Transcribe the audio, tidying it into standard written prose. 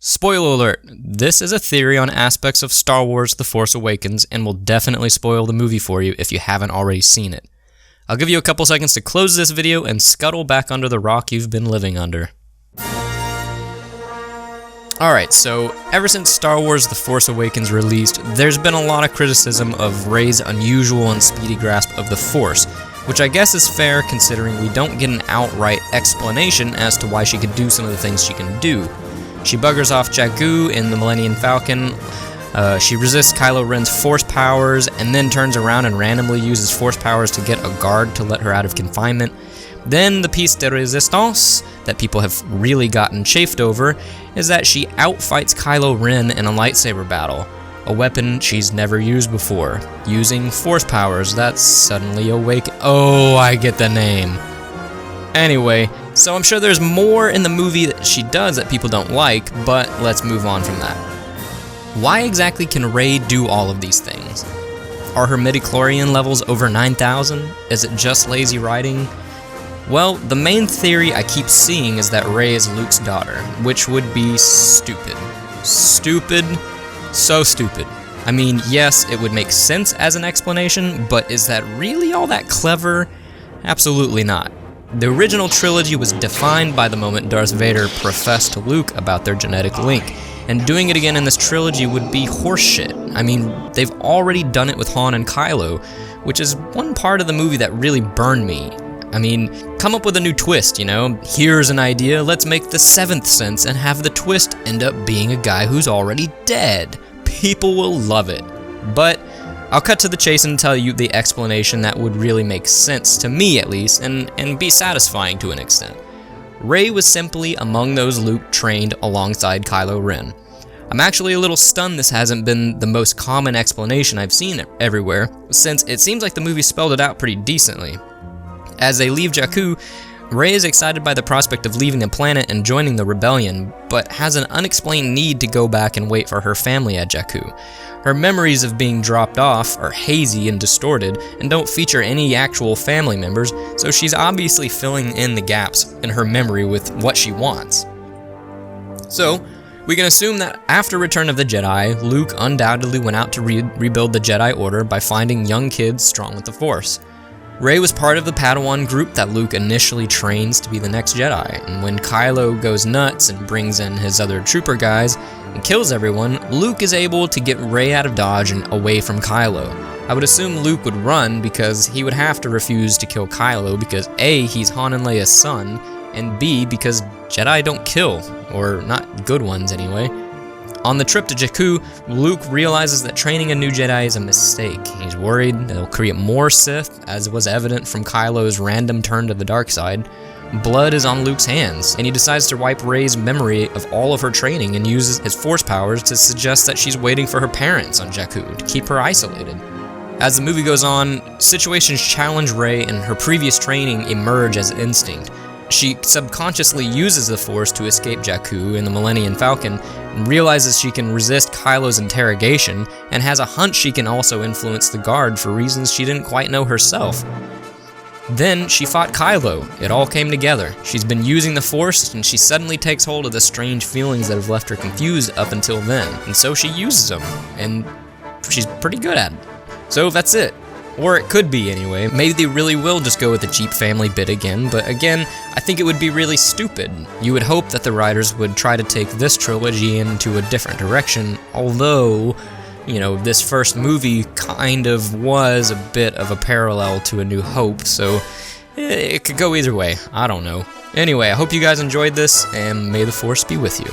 Spoiler alert, this is a theory on aspects of Star Wars The Force Awakens and will definitely spoil the movie for you if you haven't already seen it. I'll give you a couple seconds to close this video and scuttle back under the rock you've been living under. Alright, so ever since Star Wars The Force Awakens released, there's been a lot of criticism of Rey's unusual and speedy grasp of the Force, which I guess is fair considering we don't get an outright explanation as to why she could do some of the things she can do. She buggers off Jakku in the Millennium Falcon, she resists Kylo Ren's Force powers, and then turns around and randomly uses Force powers to get a guard to let her out of confinement. Then the piece de resistance that people have really gotten chafed over is that she outfights Kylo Ren in a lightsaber battle, a weapon she's never used before, using Force powers that suddenly awaken. Oh, I get the name. Anyway, so I'm sure there's more in the movie that she does that people don't like, but let's move on from that. Why exactly can Rey do all of these things? Are her midichlorian levels over 9,000? Is it just lazy writing? Well, the main theory I keep seeing is that Rey is Luke's daughter, which would be stupid. Stupid? So stupid. I mean, yes, it would make sense as an explanation, but is that really all that clever? Absolutely not. The original trilogy was defined by the moment Darth Vader professed to Luke about their genetic link, and doing it again in this trilogy would be horseshit. I mean, they've already done it with Han and Kylo, which is one part of the movie that really burned me. I mean, come up with a new twist, you know? Here's an idea, let's make the seventh sense and have the twist end up being a guy who's already dead. People will love it. But I'll cut to the chase and tell you the explanation that would really make sense, to me at least, and be satisfying to an extent. Rey was simply among those Luke trained alongside Kylo Ren. I'm actually a little stunned this hasn't been the most common explanation I've seen everywhere, since it seems like the movie spelled it out pretty decently. As they leave Jakku, Rey is excited by the prospect of leaving the planet and joining the rebellion, but has an unexplained need to go back and wait for her family at Jakku. Her memories of being dropped off are hazy and distorted and don't feature any actual family members, so she's obviously filling in the gaps in her memory with what she wants. So, we can assume that after Return of the Jedi, Luke undoubtedly went out to rebuild the Jedi Order by finding young kids strong with the Force. Rey was part of the Padawan group that Luke initially trains to be the next Jedi, and when Kylo goes nuts and brings in his other trooper guys and kills everyone, Luke is able to get Rey out of Dodge and away from Kylo. I would assume Luke would run because he would have to refuse to kill Kylo because A, he's Han and Leia's son, and B, because Jedi don't kill, or not good ones anyway. On the trip to Jakku, Luke realizes that training a new Jedi is a mistake. He's worried that it'll create more Sith, as was evident from Kylo's random turn to the dark side. Blood is on Luke's hands, and he decides to wipe Rey's memory of all of her training and uses his Force powers to suggest that she's waiting for her parents on Jakku to keep her isolated. As the movie goes on, situations challenge Rey and her previous training emerge as instinct. She subconsciously uses the Force to escape Jakku in the Millennium Falcon, and realizes she can resist Kylo's interrogation, and has a hunch she can also influence the guard for reasons she didn't quite know herself. Then she fought Kylo. It all came together. She's been using the Force, and she suddenly takes hold of the strange feelings that have left her confused up until then, and so she uses them, and she's pretty good at it. So that's it. Or it could be anyway. Maybe they really will just go with the cheap family bit again, but again, I think it would be really stupid. You would hope that the writers would try to take this trilogy into a different direction, although, you know, this first movie kind of was a bit of a parallel to A New Hope, so it could go either way. I don't know. Anyway, I hope you guys enjoyed this, and may the Force be with you.